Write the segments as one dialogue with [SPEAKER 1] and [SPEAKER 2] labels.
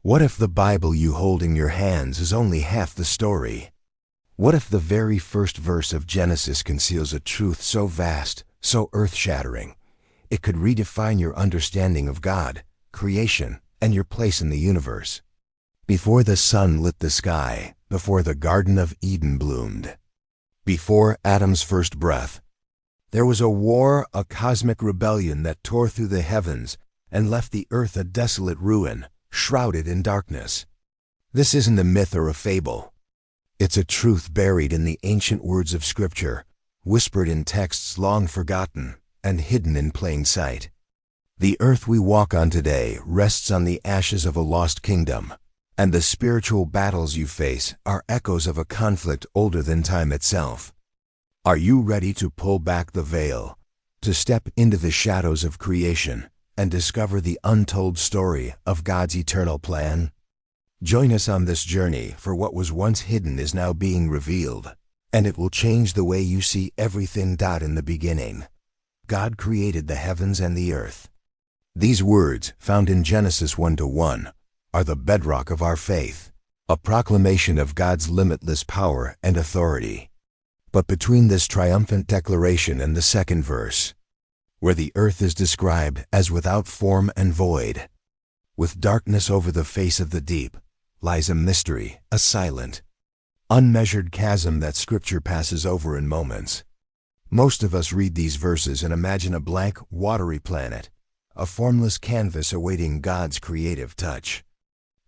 [SPEAKER 1] What if the Bible you hold in your hands is only half the story? What if the very first verse of Genesis conceals a truth so vast, so earth-shattering, it could redefine your understanding of God, creation, and your place in the universe? Before the sun lit the sky, before the Garden of Eden bloomed, before Adam's first breath, there was a war, a cosmic rebellion that tore through the heavens and left the earth a desolate ruin, shrouded in darkness. This isn't a myth or a fable. It's a truth buried in the ancient words of Scripture, whispered in texts long forgotten and hidden in plain sight. The earth we walk on today rests on the ashes of a lost kingdom, and the spiritual battles you face are echoes of a conflict older than time itself. Are you ready to pull back the veil, to step into the shadows of creation, and discover the untold story of God's eternal plan? Join us on this journey, for what was once hidden is now being revealed, and it will change the way you see everything. In the beginning, God created the heavens and the earth. These words, found in Genesis 1:1, are the bedrock of our faith, a proclamation of God's limitless power and authority. But between this triumphant declaration and the second verse, where the earth is described as without form and void, with darkness over the face of the deep, lies a mystery, a silent, unmeasured chasm that Scripture passes over in moments. Most of us read these verses and imagine a blank, watery planet, a formless canvas awaiting God's creative touch.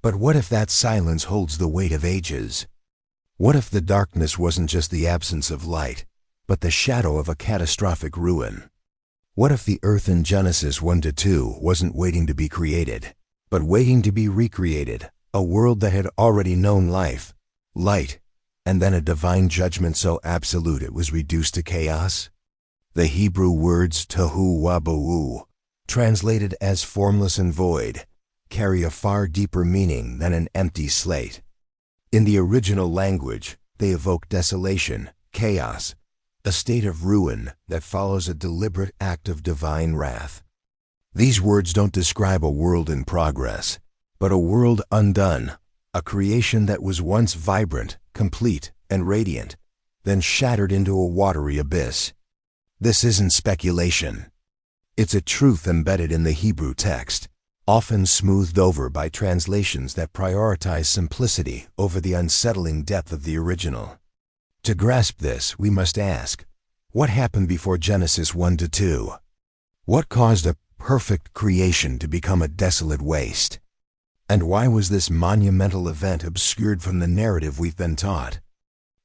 [SPEAKER 1] But what if that silence holds the weight of ages? What if the darkness wasn't just the absence of light, but the shadow of a catastrophic ruin? What if the earth in Genesis 1-2 wasn't waiting to be created, but waiting to be recreated, a world that had already known life, light, and then a divine judgment so absolute it was reduced to chaos? The Hebrew words tohu wabohu, translated as formless and void, carry a far deeper meaning than an empty slate. In the original language, they evoke desolation, chaos, a state of ruin that follows a deliberate act of divine wrath. These words don't describe a world in progress, but a world undone, a creation that was once vibrant, complete, and radiant, then shattered into a watery abyss. This isn't speculation. It's a truth embedded in the Hebrew text, often smoothed over by translations that prioritize simplicity over the unsettling depth of the original. To grasp this, we must ask, what happened before Genesis 1-2? What caused a perfect creation to become a desolate waste? And why was this monumental event obscured from the narrative we've been taught?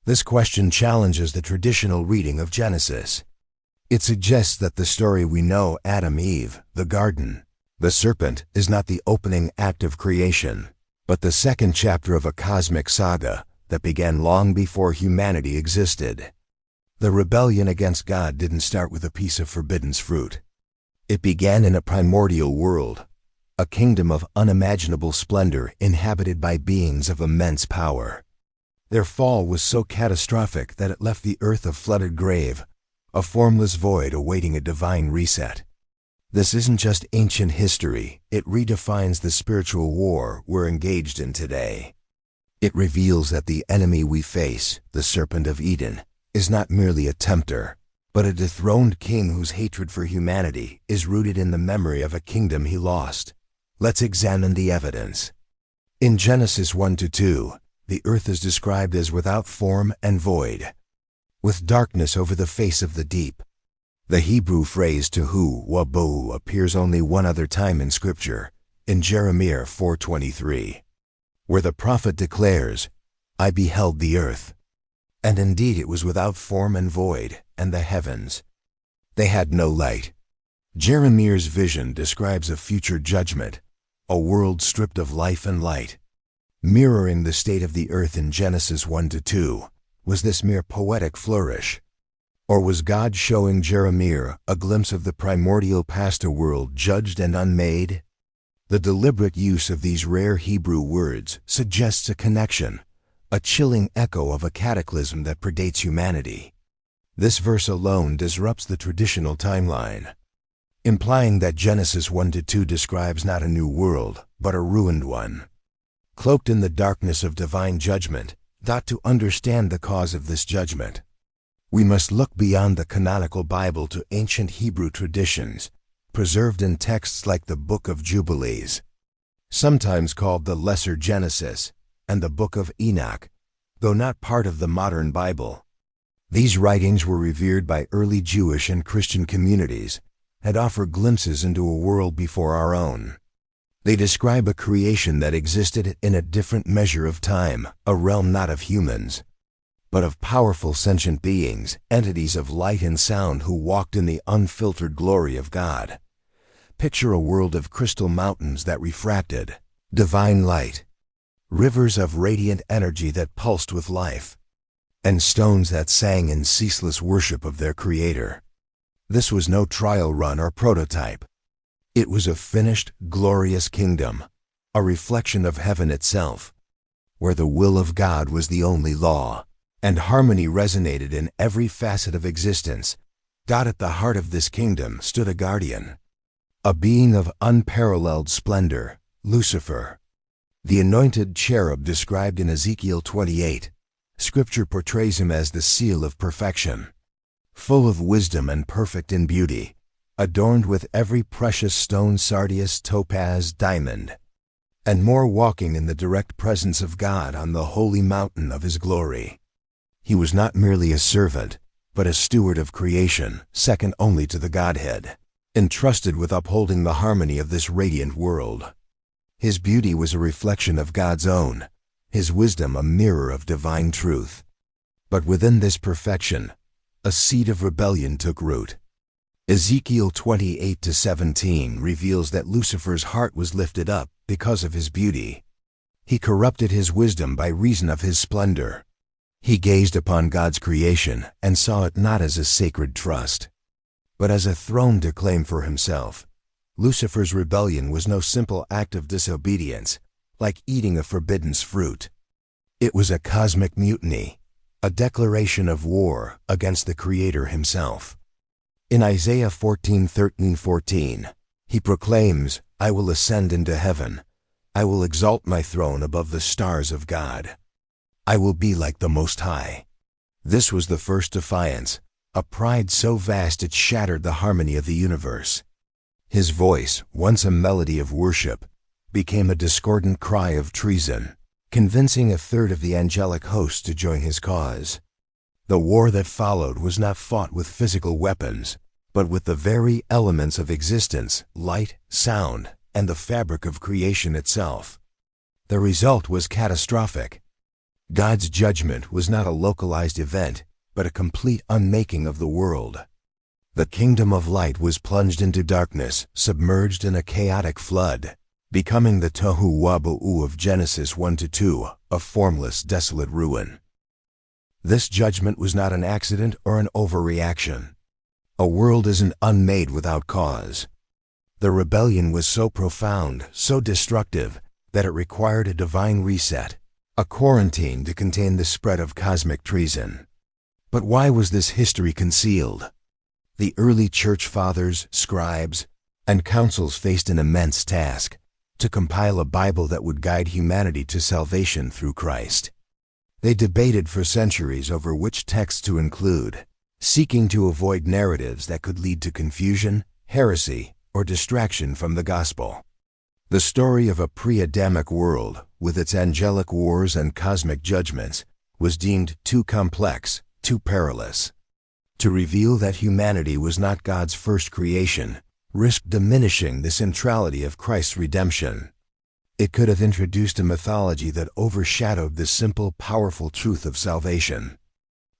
[SPEAKER 1] This question challenges the traditional reading of Genesis. It suggests that the story we know, Adam-Eve, the garden, the serpent, is not the opening act of creation, but the second chapter of a cosmic saga that began long before humanity existed. The rebellion against God didn't start with a piece of forbidden fruit. It began in a primordial world, a kingdom of unimaginable splendor inhabited by beings of immense power. Their fall was so catastrophic that it left the earth a flooded grave, a formless void awaiting a divine reset. This isn't just ancient history, it redefines the spiritual war we're engaged in today. It reveals that the enemy we face, the serpent of Eden, is not merely a tempter, but a dethroned king whose hatred for humanity is rooted in the memory of a kingdom he lost. Let's examine the evidence. In Genesis 1-2, the earth is described as without form and void, with darkness over the face of the deep. The Hebrew phrase tohu wabohu appears only one other time in Scripture, in Jeremiah 4:23. Where the prophet declares, "I beheld the earth, and indeed it was without form and void, and the heavens. They had no light." Jeremiah's vision describes a future judgment, a world stripped of life and light. Mirroring the state of the earth in Genesis 1-2, was this mere poetic flourish? Or was God showing Jeremiah a glimpse of the primordial past, a world judged and unmade? The deliberate use of these rare Hebrew words suggests a connection, a chilling echo of a cataclysm that predates humanity. This verse alone disrupts the traditional timeline, implying that Genesis 1-2 describes not a new world, but a ruined one. cloaked in the darkness of divine judgment. To understand the cause of this judgment, we must look beyond the canonical Bible to ancient Hebrew traditions, preserved in texts like the Book of Jubilees, sometimes called the Lesser Genesis, and the Book of Enoch, though not part of the modern Bible. These writings were revered by early Jewish and Christian communities and offer glimpses into a world before our own. They describe a creation that existed in a different measure of time, a realm not of humans, but of powerful sentient beings, entities of light and sound who walked in the unfiltered glory of God. Picture a world of crystal mountains that refracted divine light, rivers of radiant energy that pulsed with life, and stones that sang in ceaseless worship of their Creator. This was no trial run or prototype. It was a finished, glorious kingdom, a reflection of heaven itself, where the will of God was the only law, and harmony resonated in every facet of existence. At the heart of this kingdom stood a guardian, a being of unparalleled splendor, Lucifer, the anointed cherub described in Ezekiel 28. Scripture portrays him as the seal of perfection, full of wisdom and perfect in beauty, adorned with every precious stone, sardius, topaz, diamond, and more, walking in the direct presence of God on the holy mountain of His glory. He was not merely a servant, but a steward of creation, second only to the Godhead, entrusted with upholding the harmony of this radiant world. His beauty was a reflection of God's own, His wisdom a mirror of divine truth. But within this perfection, a seed of rebellion took root. Ezekiel 28-17 reveals that Lucifer's heart was lifted up because of his beauty. He corrupted his wisdom by reason of his splendor. He gazed upon God's creation and saw it not as a sacred trust, but as a throne to claim for himself. Lucifer's rebellion was no simple act of disobedience, like eating a forbidden fruit. It was a cosmic mutiny, a declaration of war against the Creator Himself. In Isaiah 14:13-14, he proclaims, "I will ascend into heaven. I will exalt my throne above the stars of God. I will be like the Most High." This was the first defiance, a pride so vast it shattered the harmony of the universe. His voice, once a melody of worship, became a discordant cry of treason, convincing a third of the angelic host to join his cause. The war that followed was not fought with physical weapons, but with the very elements of existence, light, sound, and the fabric of creation itself. The result was catastrophic. God's judgment was not a localized event, but a complete unmaking of the world. The kingdom of light was plunged into darkness, submerged in a chaotic flood, becoming the tohu wabohu of Genesis 1-2, a formless, desolate ruin. This judgment was not an accident or an overreaction. A world isn't unmade without cause. The rebellion was so profound, so destructive, that it required a divine reset, a quarantine to contain the spread of cosmic treason. But why was this history concealed? The early church fathers, scribes, and councils faced an immense task: to compile a Bible that would guide humanity to salvation through Christ. They debated for centuries over which texts to include, seeking to avoid narratives that could lead to confusion, heresy, or distraction from the gospel. The story of a pre-Adamic world, with its angelic wars and cosmic judgments, was deemed too complex, too perilous. To reveal that humanity was not God's first creation risked diminishing the centrality of Christ's redemption. It could have introduced a mythology that overshadowed the simple, powerful truth of salvation.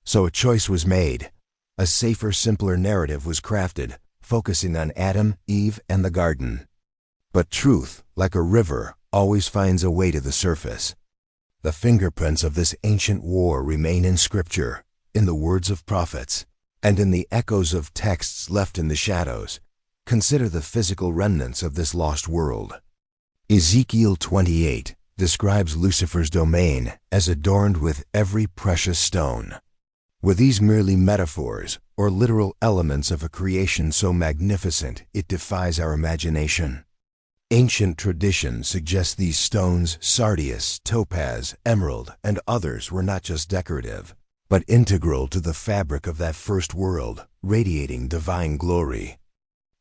[SPEAKER 1] So a choice was made. A safer, simpler narrative was crafted, focusing on Adam, Eve, and the garden. But truth, like a river, always finds a way to the surface. The fingerprints of this ancient war remain in Scripture, in the words of prophets, and in the echoes of texts left in the shadows. Consider the physical remnants of this lost world. Ezekiel 28 describes Lucifer's domain as adorned with every precious stone. Were these merely metaphors or literal elements of a creation so magnificent it defies our imagination? Ancient tradition suggests these stones, sardius, topaz, emerald, and others, were not just decorative, but integral to the fabric of that first world, radiating divine glory.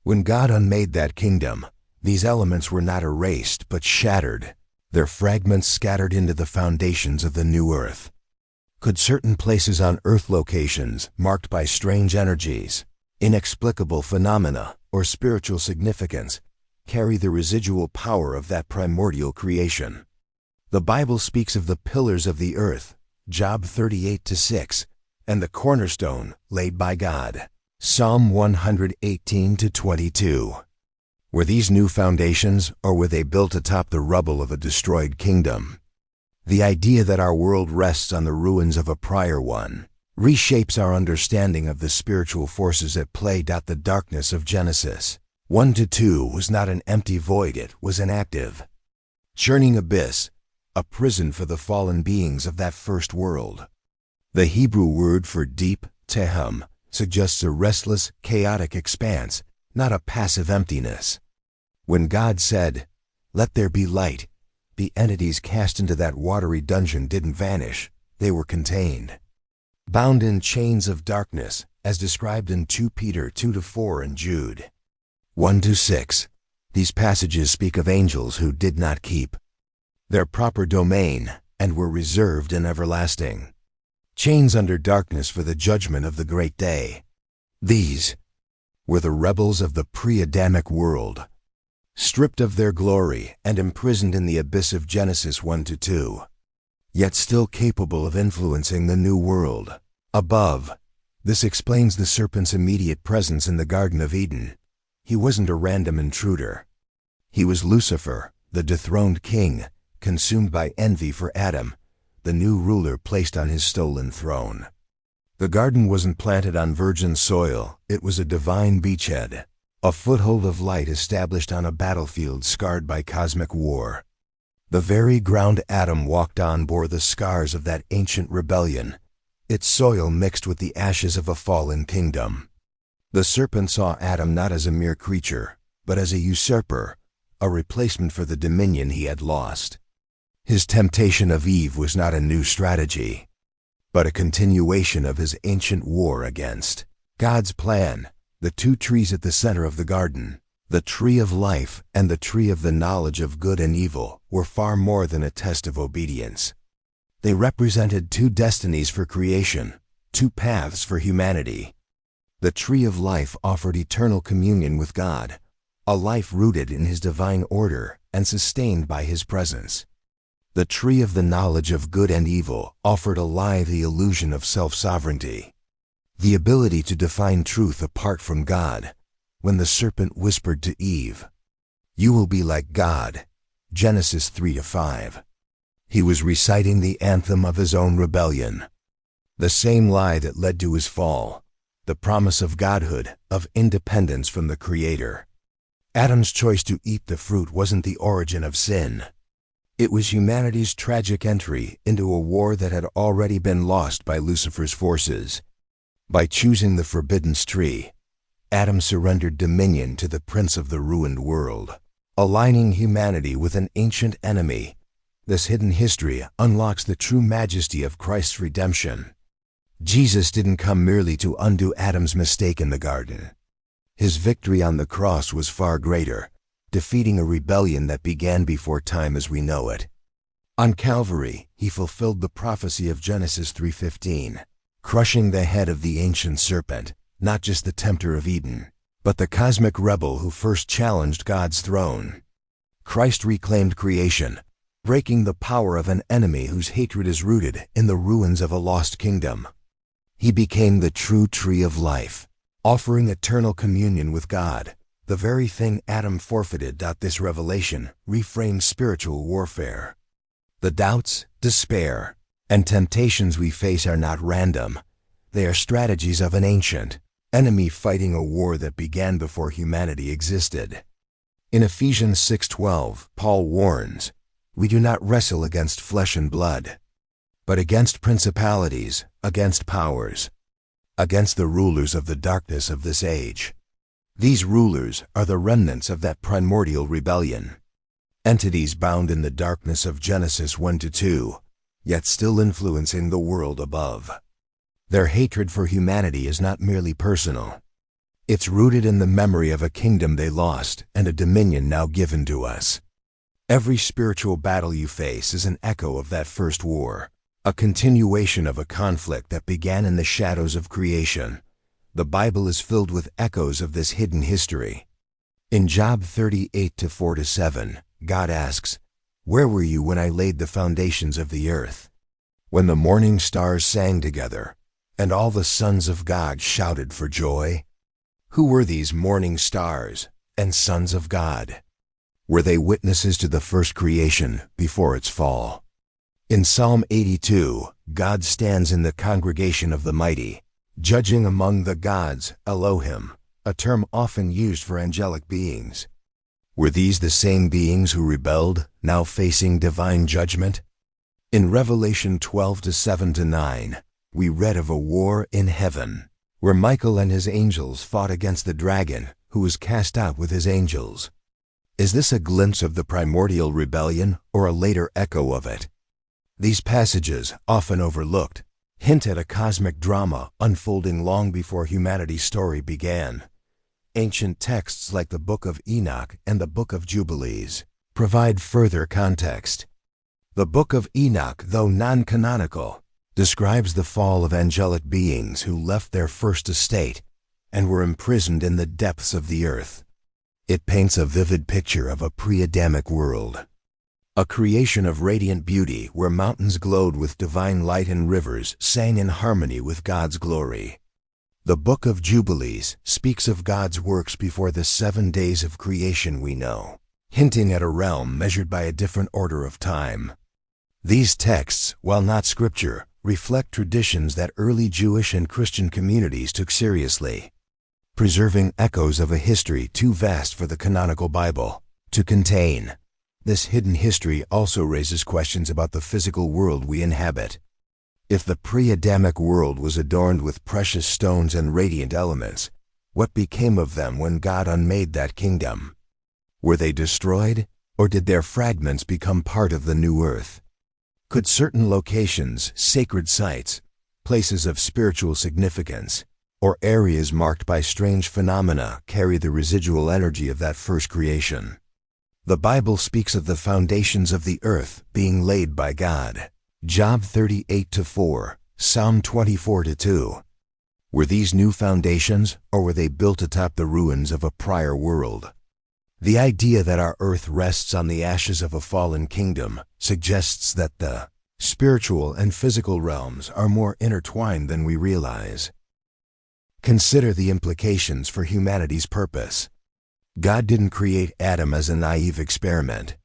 [SPEAKER 1] When God unmade that kingdom, these elements were not erased but shattered, their fragments scattered into the foundations of the new earth. Could certain places on earth, locations marked by strange energies, inexplicable phenomena, or spiritual significance, carry the residual power of that primordial creation? The Bible speaks of the pillars of the earth, Job 38:6, and the cornerstone laid by God, Psalm 118:22. Were these new foundations, or were they built atop the rubble of a destroyed kingdom? The idea that our world rests on the ruins of a prior one reshapes our understanding of the spiritual forces at play. The darkness of Genesis 1-2 was not an empty void, it was an active, churning abyss, a prison for the fallen beings of that first world. The Hebrew word for deep, teham, suggests a restless, chaotic expanse, not a passive emptiness. When God said, "Let there be light," the entities cast into that watery dungeon didn't vanish, they were contained, bound in chains of darkness, as described in 2 Peter 2-4 and Jude 1-6. These passages speak of angels who did not keep their proper domain and were reserved in everlasting chains under darkness for the judgment of the great day. These were the rebels of the pre-Adamic world, stripped of their glory and imprisoned in the abyss of Genesis 1-2, yet still capable of influencing the new world above. This explains the serpent's immediate presence in the Garden of Eden. He wasn't a random intruder. He was Lucifer, the dethroned king, consumed by envy for Adam, the new ruler placed on his stolen throne. The garden wasn't planted on virgin soil, it was a divine beachhead, a foothold of light established on a battlefield scarred by cosmic war. The very ground Adam walked on bore the scars of that ancient rebellion, its soil mixed with the ashes of a fallen kingdom. The serpent saw Adam not as a mere creature, but as a usurper, a replacement for the dominion he had lost. His temptation of Eve was not a new strategy, but a continuation of his ancient war against God's plan. The two trees at the center of the garden, the tree of life and the tree of the knowledge of good and evil, were far more than a test of obedience. They represented two destinies for creation, two paths for humanity. The tree of life offered eternal communion with God, a life rooted in His divine order and sustained by His presence. The tree of the knowledge of good and evil offered a lie the illusion of self-sovereignty, the ability to define truth apart from God. When the serpent whispered to Eve, "You will be like God," Genesis 3-5. He was reciting the anthem of his own rebellion. The same lie that led to his fall, the promise of godhood, of independence from the Creator. Adam's choice to eat the fruit wasn't the origin of sin. It was humanity's tragic entry into a war that had already been lost by Lucifer's forces. By choosing the forbidden tree, Adam surrendered dominion to the prince of the ruined world, aligning humanity with an ancient enemy. This hidden history unlocks the true majesty of Christ's redemption. Jesus didn't come merely to undo Adam's mistake in the garden. His victory on the cross was far greater, defeating a rebellion that began before time as we know it. On Calvary, He fulfilled the prophecy of Genesis 3:15, crushing the head of the ancient serpent, not just the tempter of Eden, but the cosmic rebel who first challenged God's throne. Christ reclaimed creation, breaking the power of an enemy whose hatred is rooted in the ruins of a lost kingdom. He became the true tree of life, offering eternal communion with God, the very thing Adam forfeited. This revelation reframes spiritual warfare. The doubts, despair, and temptations we face are not random. They are strategies of an ancient enemy fighting a war that began before humanity existed. In Ephesians 6:12, Paul warns, "We do not wrestle against flesh and blood, but against principalities, against powers, against the rulers of the darkness of this age." These rulers are the remnants of that primordial rebellion. entities bound in the darkness of Genesis 1-2, yet still influencing the world above. Their hatred for humanity is not merely personal. It's rooted in the memory of a kingdom they lost and a dominion now given to us. Every spiritual battle you face is an echo of that first war, a continuation of a conflict that began in the shadows of creation. The Bible is filled with echoes of this hidden history. In Job 38:4-7, God asks, "Where were you when I laid the foundations of the earth? When the morning stars sang together, and all the sons of God shouted for joy?" Who were these morning stars and sons of God? Were they witnesses to the first creation before its fall? In Psalm 82, God stands in the congregation of the mighty, judging among the gods, Elohim, a term often used for angelic beings. Were these the same beings who rebelled, now facing divine judgment? In Revelation 12:7-9, we read of a war in heaven, where Michael and his angels fought against the dragon, who was cast out with his angels. Is this a glimpse of the primordial rebellion or a later echo of it? These passages, often overlooked, hint at a cosmic drama unfolding long before humanity's story began. Ancient texts like the Book of Enoch and the Book of Jubilees provide further context. The Book of Enoch, though non-canonical, describes the fall of angelic beings who left their first estate and were imprisoned in the depths of the earth. It paints a vivid picture of a pre-Adamic world, a creation of radiant beauty where mountains glowed with divine light and rivers sang in harmony with God's glory. The Book of Jubilees speaks of God's works before the 7 days of creation we know, hinting at a realm measured by a different order of time. These texts, while not scripture, reflect traditions that early Jewish and Christian communities took seriously, preserving echoes of a history too vast for the canonical Bible to contain. This hidden history also raises questions about the physical world we inhabit. If the pre-Adamic world was adorned with precious stones and radiant elements, what became of them when God unmade that kingdom? Were they destroyed, or did their fragments become part of the new earth? Could certain locations, sacred sites, places of spiritual significance, or areas marked by strange phenomena carry the residual energy of that first creation? The Bible speaks of the foundations of the earth being laid by God. Job 38:4, Psalm 24:2. Were these new foundations, or were they built atop the ruins of a prior world? The idea that our earth rests on the ashes of a fallen kingdom suggests that the spiritual and physical realms are more intertwined than we realize. Consider the implications for humanity's purpose. God didn't create Adam as a naive experiment.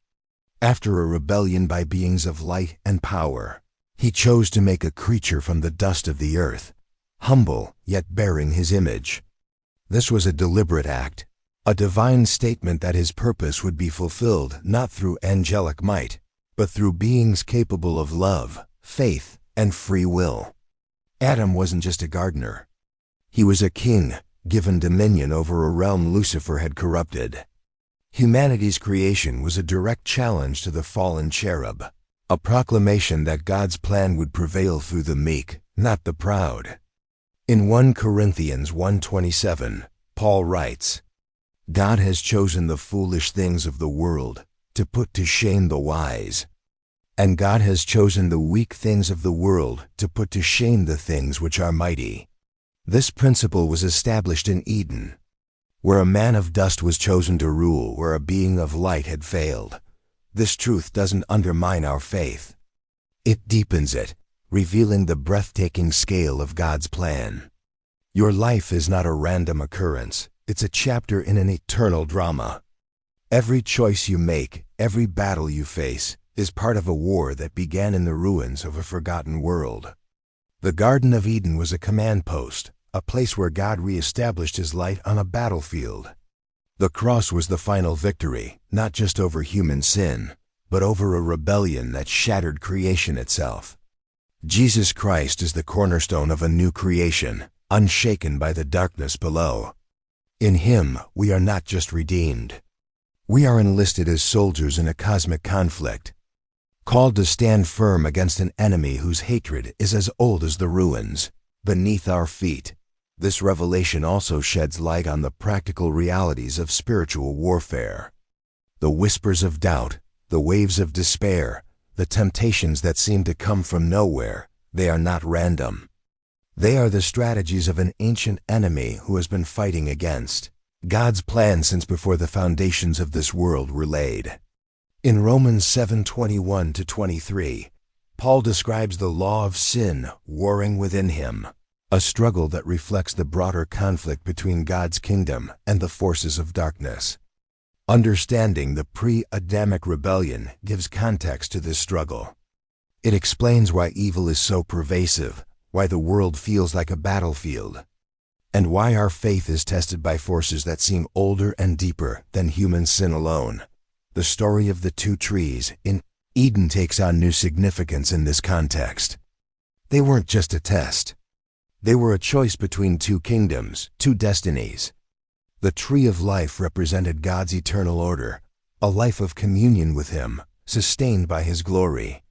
[SPEAKER 1] After a rebellion by beings of light and power, He chose to make a creature from the dust of the earth, humble yet bearing His image. This was a deliberate act, a divine statement that His purpose would be fulfilled not through angelic might, but through beings capable of love, faith, and free will. Adam wasn't just a gardener. He was a king, given dominion over a realm Lucifer had corrupted. Humanity's creation was a direct challenge to the fallen cherub, a proclamation that God's plan would prevail through the meek, not the proud. In 1 Corinthians 1:27, Paul writes, "God has chosen the foolish things of the world to put to shame the wise, and God has chosen the weak things of the world to put to shame the things which are mighty." This principle was established in Eden, where a man of dust was chosen to rule where a being of light had failed. This truth doesn't undermine our faith. It deepens it, revealing the breathtaking scale of God's plan. Your life is not a random occurrence. It's a chapter in an eternal drama. Every choice you make, every battle you face, is part of a war that began in the ruins of a forgotten world. The Garden of Eden was a command post, a place where God re-established His light on a battlefield. The cross was the final victory, not just over human sin, but over a rebellion that shattered creation itself. Jesus Christ is the cornerstone of a new creation, unshaken by the darkness below. In Him, we are not just redeemed. We are enlisted as soldiers in a cosmic conflict, called to stand firm against an enemy whose hatred is as old as the ruins beneath our feet. This revelation also sheds light on the practical realities of spiritual warfare. The whispers of doubt, the waves of despair, the temptations that seem to come from nowhere, they are not random. They are the strategies of an ancient enemy who has been fighting against God's plan since before the foundations of this world were laid. In Romans 7:21-23, Paul describes the law of sin warring within him, a struggle that reflects the broader conflict between God's kingdom and the forces of darkness. Understanding the pre-Adamic rebellion gives context to this struggle. It explains why evil is so pervasive, why the world feels like a battlefield, and why our faith is tested by forces that seem older and deeper than human sin alone. The story of the two trees in Eden takes on new significance in this context. They weren't just a test. They were a choice between two kingdoms, two destinies. The tree of life represented God's eternal order, a life of communion with Him, sustained by His glory.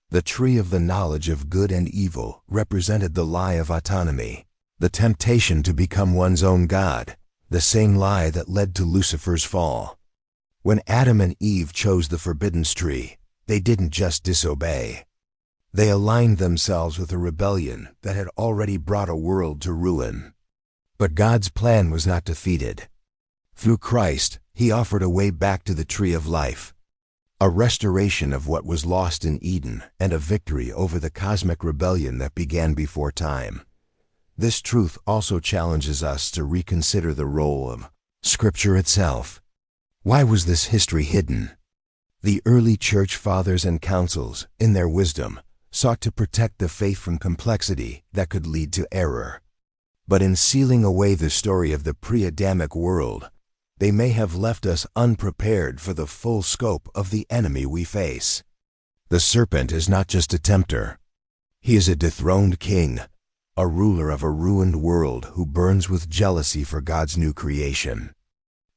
[SPEAKER 1] The tree of the knowledge of good and evil represented the lie of autonomy, the temptation to become one's own God, the same lie that led to Lucifer's fall. When Adam and Eve chose the forbidden tree, they didn't just disobey. They aligned themselves with a rebellion that had already brought a world to ruin. But God's plan was not defeated. Through Christ, He offered a way back to the tree of life, a restoration of what was lost in Eden and a victory over the cosmic rebellion that began before time. This truth also challenges us to reconsider the role of Scripture itself. Why was this history hidden? The early church fathers and councils, in their wisdom, sought to protect the faith from complexity that could lead to error. But in sealing away the story of the pre-Adamic world, they may have left us unprepared for the full scope of the enemy we face. The serpent is not just a tempter. He is a dethroned king, a ruler of a ruined world who burns with jealousy for God's new creation.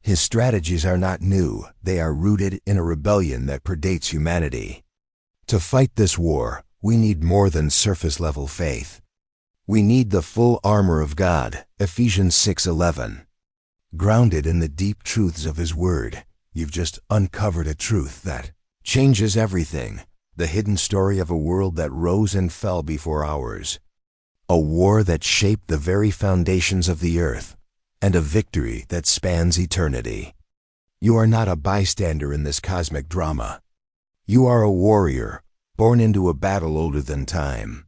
[SPEAKER 1] His strategies are not new, they are rooted in a rebellion that predates humanity. To fight this war, we need more than surface-level faith. We need the full armor of God, Ephesians 6:11. Grounded in the deep truths of His Word, you've just uncovered a truth that changes everything, the hidden story of a world that rose and fell before ours. A war that shaped the very foundations of the earth, and a victory that spans eternity. You are not a bystander in this cosmic drama. You are a warrior, born into a battle older than time.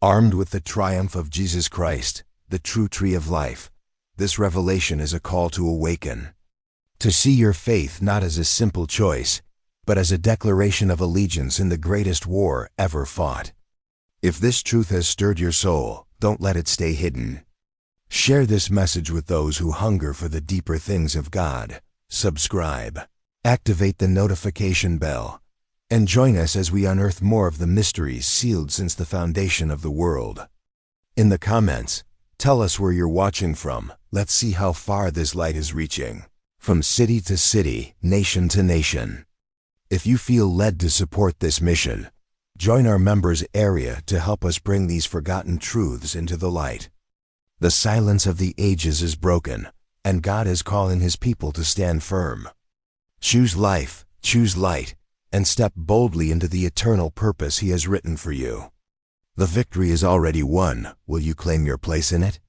[SPEAKER 1] Armed with the triumph of Jesus Christ, the true tree of life, this revelation is a call to awaken. To see your faith not as a simple choice, but as a declaration of allegiance in the greatest war ever fought. If this truth has stirred your soul, don't let it stay hidden. Share this message with those who hunger for the deeper things of God. Subscribe. Activate the notification bell. And join us as we unearth more of the mysteries sealed since the foundation of the world. In the comments, tell us where you're watching from. Let's see how far this light is reaching. From city to city, nation to nation. If you feel led to support this mission, join our members area to help us bring these forgotten truths into the light. The silence of the ages is broken, and God is calling His people to stand firm. Choose life, choose light, and step boldly into the eternal purpose He has written for you. The victory is already won. Will you claim your place in it?